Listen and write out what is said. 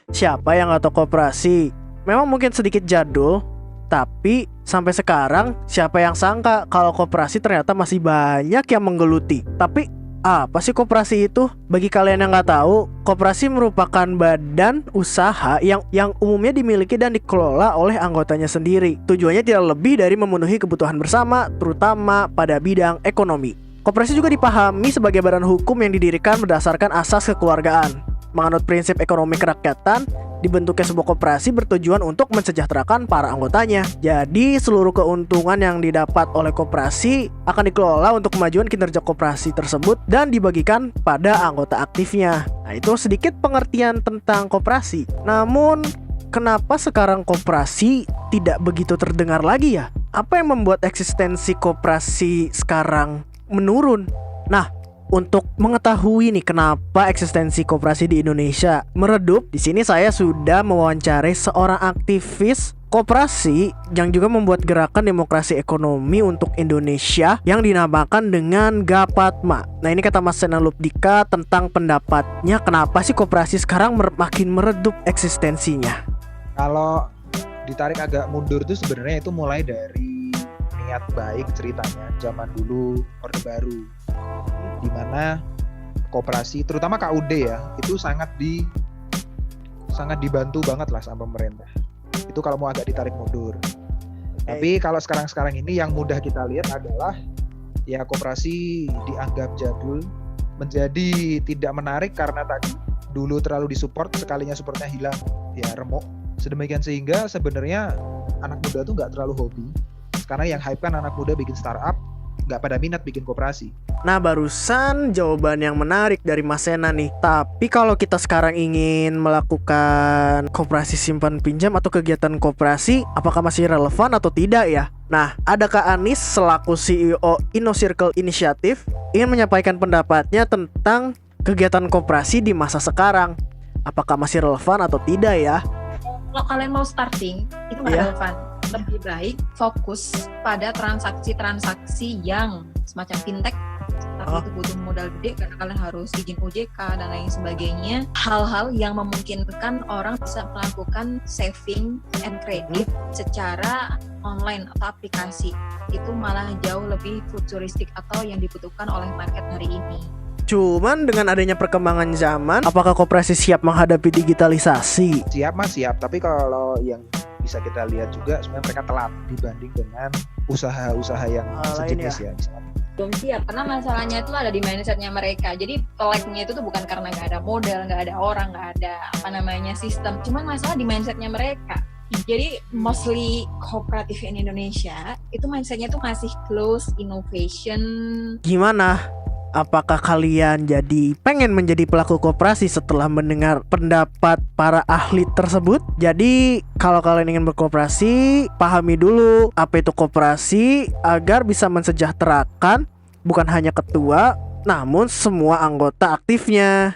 Siapa yang nggak tahu koperasi? Memang mungkin sedikit jadul, tapi sampai sekarang siapa yang sangka kalau koperasi ternyata masih banyak yang menggeluti. Tapi apa sih koperasi itu? Bagi kalian yang nggak tahu, koperasi merupakan badan usaha yang umumnya dimiliki dan dikelola oleh anggotanya sendiri. Tujuannya tidak lebih dari memenuhi kebutuhan bersama, terutama pada bidang ekonomi. Koperasi juga dipahami sebagai badan hukum yang didirikan berdasarkan asas kekeluargaan. Menganut prinsip ekonomi kerakyatan, dibentuknya sebuah koperasi bertujuan untuk mensejahterakan para anggotanya. Jadi seluruh keuntungan yang didapat oleh koperasi akan dikelola untuk kemajuan kinerja koperasi tersebut dan dibagikan pada anggota aktifnya. Nah, itu sedikit pengertian tentang koperasi. Namun, kenapa sekarang koperasi tidak begitu terdengar lagi ya? Apa yang membuat eksistensi koperasi sekarang menurun? Nah, untuk mengetahui nih kenapa eksistensi koperasi di Indonesia meredup, di sini saya sudah mewawancarai seorang aktivis koperasi yang juga membuat gerakan demokrasi ekonomi untuk Indonesia yang dinamakan dengan Gapatma. Nah, ini kata Mas Sena Lubdika tentang pendapatnya kenapa sih koperasi sekarang makin meredup eksistensinya. Kalau ditarik agak mundur tuh sebenarnya itu mulai dari niat baik ceritanya zaman dulu Orde Baru, di mana koperasi terutama KUD ya itu sangat dibantu banget lah sama pemerintah. Itu kalau mau agak ditarik mundur. Tapi kalau sekarang ini yang mudah kita lihat adalah ya koperasi dianggap jadul, menjadi tidak menarik karena tadi dulu terlalu disupport, sekalinya supportnya hilang ya remuk. Sedemikian sehingga sebenarnya anak muda tuh nggak terlalu hobi. Sekarang yang hype kan anak muda bikin startup, nggak pada minat bikin koperasi. Nah, barusan jawaban yang menarik dari Mas Sena nih. Tapi kalau kita sekarang ingin melakukan koperasi simpan pinjam atau kegiatan koperasi, apakah masih relevan atau tidak ya? Nah, ada Kak Anis selaku CEO InnoCircle Initiative ingin menyampaikan pendapatnya tentang kegiatan koperasi di masa sekarang. Apakah masih relevan atau tidak ya? Kalau kalian mau starting, itu nggak relevan. Lebih baik fokus pada transaksi-transaksi yang semacam fintech, tapi itu butuh modal gede karena kalian harus izin OJK dan lain sebagainya. Hal-hal yang memungkinkan orang bisa melakukan saving and credit secara online atau aplikasi. Itu malah jauh lebih futuristik atau yang dibutuhkan oleh market hari ini. Cuman dengan adanya perkembangan zaman, apakah koperasi siap menghadapi digitalisasi? Siap mas, siap. Tapi kalau yang bisa kita lihat juga sebenarnya mereka telat dibanding dengan usaha-usaha yang sejenis ya. Belum siap, karena masalahnya itu ada di mindsetnya mereka. Jadi teleknya itu tuh bukan karena nggak ada modal, nggak ada orang, nggak ada sistem. Cuman masalah di mindsetnya mereka. Jadi mostly kooperatif in Indonesia itu mindsetnya tuh masih close innovation. Gimana? Apakah kalian jadi pengen menjadi pelaku koperasi setelah mendengar pendapat para ahli tersebut? Jadi kalau kalian ingin berkoperasi, pahami dulu apa itu koperasi agar bisa mensejahterakan bukan hanya ketua, namun semua anggota aktifnya.